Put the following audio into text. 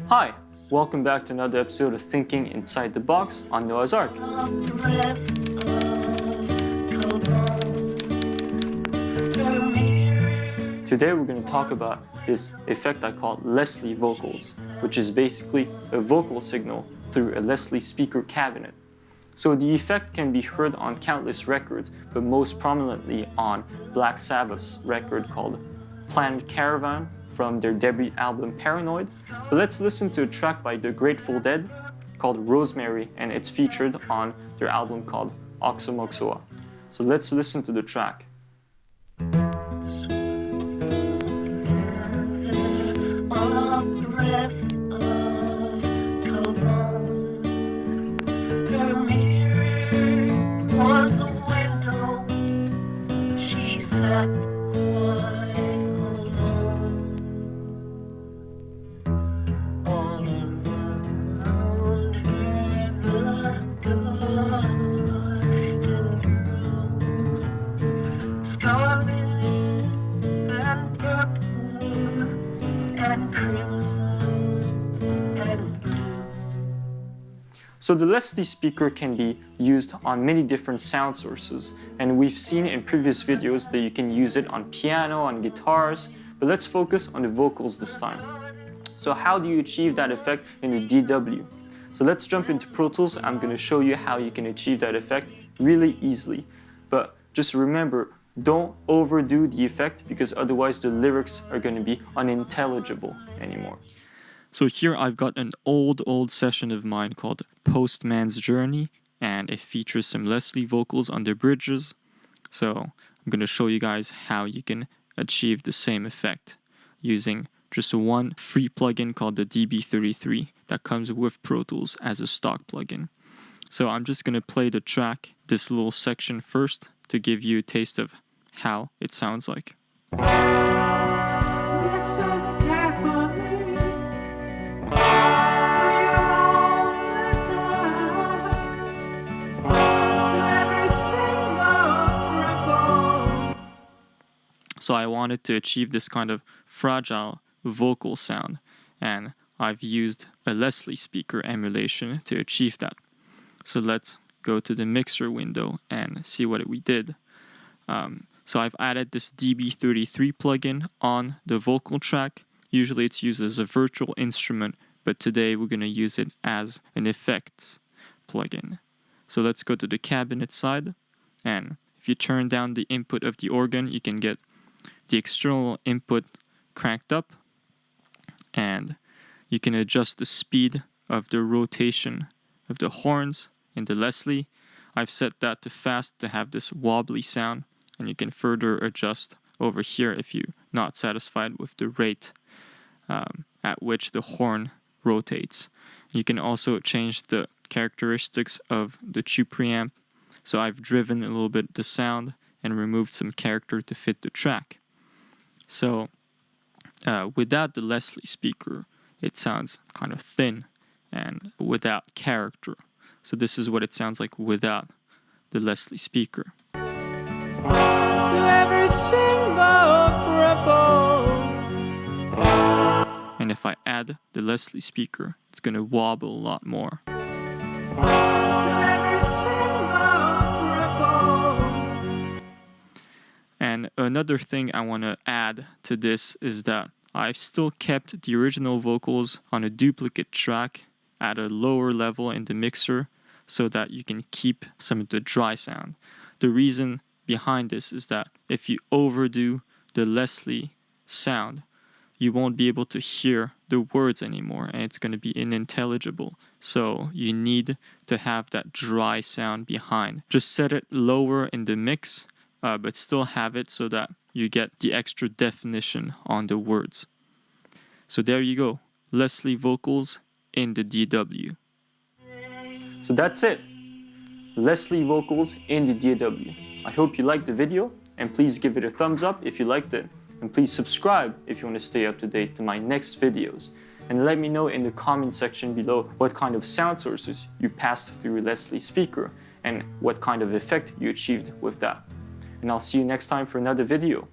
Hi, welcome back to another episode of Thinking Inside the Box on Noah's Ark. Today we're going to talk about this effect I call Leslie vocals, which is basically a vocal signal through a Leslie speaker cabinet. So the effect can be heard on countless records, but most prominently on Black Sabbath's record called Planned Caravan from their debut album Paranoid. But let's listen to a track by the Grateful Dead called Rosemary, and it's featured on their album called Oxomoxoa. So let's listen to the track. So the Leslie speaker can be used on many different sound sources, and we've seen in previous videos that you can use it on piano, on guitars, but let's focus on the vocals this time. So how do you achieve that effect in the DW? So let's jump into Pro Tools. I'm going to show you how you can achieve that effect really easily. But just remember, don't overdo the effect because otherwise the lyrics are going to be unintelligible anymore. So here I've got an old session of mine called Postman's Journey, and it features some Leslie vocals on the bridges. So I'm going to show you guys how you can achieve the same effect using just one free plugin called the DB33 that comes with Pro Tools as a stock plugin. So I'm just going to play the track, this little section first, to give you a taste of how it sounds like. So I wanted to achieve this kind of fragile vocal sound, and I've used a Leslie speaker emulation to achieve that. So let's go to the mixer window and see what we did. So I've added this DB33 plugin on the vocal track. Usually it's used as a virtual instrument, but today we're going to use it as an effects plugin. So let's go to the cabinet side, and if you turn down the input of the organ, you can get the external input cranked up, and you can adjust the speed of the rotation of the horns in the Leslie. I've set that to fast to have this wobbly sound, and you can further adjust over here if you're not satisfied with the rate at which the horn rotates. You can also change the characteristics of the tube preamp. So I've driven a little bit the sound and removed some character to fit the track. So without the Leslie speaker, it sounds kind of thin and without character. So this is what it sounds like without the Leslie speaker. And if I add the Leslie speaker, it's going to wobble a lot more. And another thing I want to add to this is that I've still kept the original vocals on a duplicate track at a lower level in the mixer so that you can keep some of the dry sound. The reason behind this is that if you overdo the Leslie sound, you won't be able to hear the words anymore, and it's going to be unintelligible. So you need to have that dry sound behind. Just set it lower in the mix, but still have it so that you get the extra definition on the words. So there you go, Leslie vocals in the DW. So that's it, Leslie vocals in the DW. I hope you liked the video, and please give it a thumbs up if you liked it. And please subscribe if you want to stay up to date to my next videos. And let me know in the comment section below what kind of sound sources you passed through Leslie speaker and what kind of effect you achieved with that. And I'll see you next time for another video.